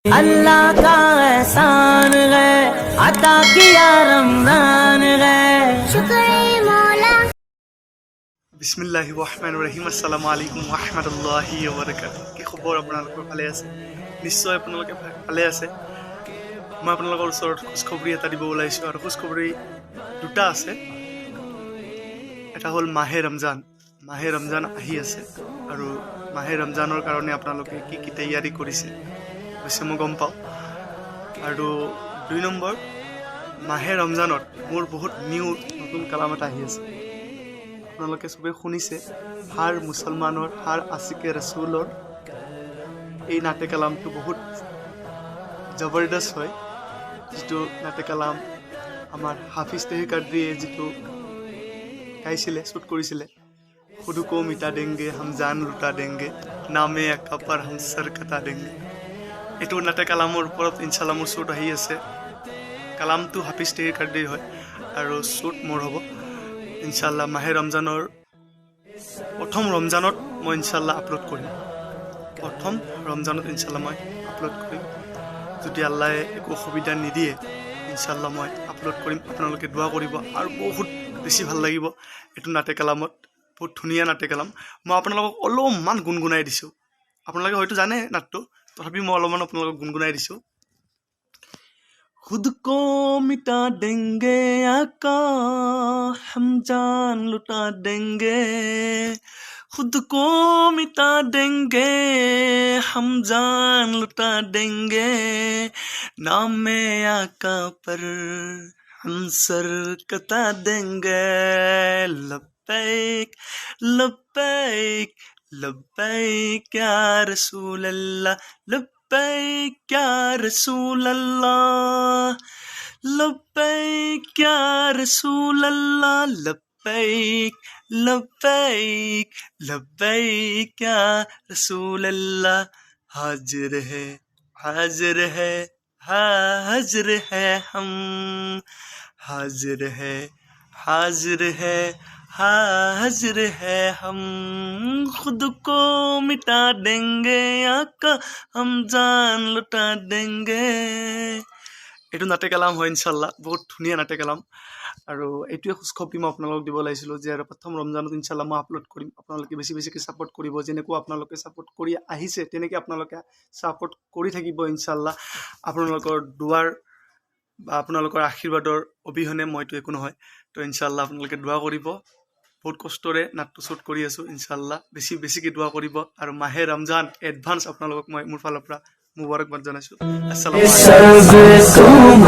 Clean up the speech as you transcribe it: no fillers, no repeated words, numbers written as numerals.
अल्लाह का एहसान है अता किया रमजान है शुक्र मौला। বিসমিল্লাহিৰ ৰহমানিৰ ৰহিম। আসসালামু আলাইকুম ওয়া ৰাহমাতুল্লাহি ওয়া বাৰাকাতুহু। কি খবৰ আপোনালোকৰ? ভালে আছে? নিশ্চয় আপোনালোকে ভালে আছে। মই আপোনালোকৰ ওচৰত খুচখবৰি এটা দিব ওলাইছোঁ আৰু খুচখবৰি দুটা আছে। এটা হ'ল মাহে ৰমজান। মাহে ৰমজান আহি আছে আৰু মাহে ৰমজানৰ কাৰণে আপোনালোকে কি কি তৈয়াৰী কৰিছে অৱশ্যে মই গম পাওঁ। আৰু ২ নম্বৰ, মাহে ৰমজানত মোৰ বহুত নতুন কালাম এটা আহি আছে। আপোনালোকে চবে শুনিছে হাৰ মুছলমানৰ হাৰ আছিকে ৰচুলৰ এই নাটে কালামটো বহুত জবৰদস্ত হয়। যিটো নাটে কালাম আমাৰ হাফিজ তহিৰ কাদ্ৰীয়ে যিটো গাইছিলে, শ্বুট কৰিছিলে, খুদু কো মিটা দেংগে হাম জান লুটা দেংগে নামে আকা পাৰ হাম সৰ কটা দেংগে। এইটো নাটে কালামৰ ওপৰত ইনশাল্লাহ মোৰ শ্বুট আহি আছে। কালামটো হাফিজ তহিৰ কাদ্ৰীৰ হয় আৰু শ্বুট মোৰ হ'ব ইনশাল্লাহ। মাহে ৰমজানৰ প্ৰথম ৰমজানত মই ইনশাল্লাহ আপলোড কৰিম। যদি আল্লাহে একো অসুবিধা নিদিয়ে ইনশাল্লাহ মই আপলোড কৰিম। আপোনালোকে দোৱা কৰিব আৰু বহুত বেছি ভাল লাগিব। এইটো নাটে কালামত বহুত ধুনীয়া নাটে কালাম। মই আপোনালোকক অলপমান গুণগুণাই দিছোঁ। আপোনালোকে হয়তো জানে নাটটো, তথাপি মই অলপমান আপোনালোকক গুণগুণাই দিছোঁ। खुद को मिटा देंगे आका हम जान लुटा देंगे, खुद को मिटा देंगे हम जान लुटा देंगे, नाम आका पर हम सर कटा देंगे। लब्बैक लब्बैक लब्बैक या रसूल अल्लाह, लब्बैक या रसूल अल्लाह, लब्बैक या रसूल अल्लाह, लब्बैक लब्बैक लब्बैक या रसूल अल्लाह। हाजिर है हाजिर है हाजिर है हम, हाजिर है हाजिर है हाजिर है हम, खुद को मिटा देंगे आका हम जान लुटा देंगे। এইটো নাটে কালাম হয় ইনশাল্লাহ, বহুত ধুনীয়া নাটে কালাম। আৰু এইটোৱে খুচখবৰি মই আপোনালোকক দিব লাগিছিলোঁ যে আৰু প্ৰথম ৰমজানত ইনশাল্লাহ মই আপলোড কৰিম। আপোনালোকে বেছিকৈ ছাপোৰ্ট কৰিব। যেনেকুৱা আপোনালোকে ছাপোৰ্ট কৰি আহিছে তেনেকৈ আপোনালোকে ছাপোৰ্ট কৰি থাকিব ইনশাল্লাহ। আপোনালোকৰ দুৱাৰ বা আপোনালোকৰ আশীৰ্বাদৰ অবিহনে মইতো একো নহয়। তো ইনশাল্লাহ আপোনালোকে দোৱা কৰিব। বহুত কষ্টৰে নাটটো শ্বুট কৰি আছোঁ ইনশাল্লাহ। বেছিকৈ দোৱা কৰিব। আৰু মাহে ৰমজান এডভান্স আপোনালোকক মই মোৰ ফালৰ পৰা মুবাৰকবাদ জনাইছোঁ। আসসালামু আলাইকুম।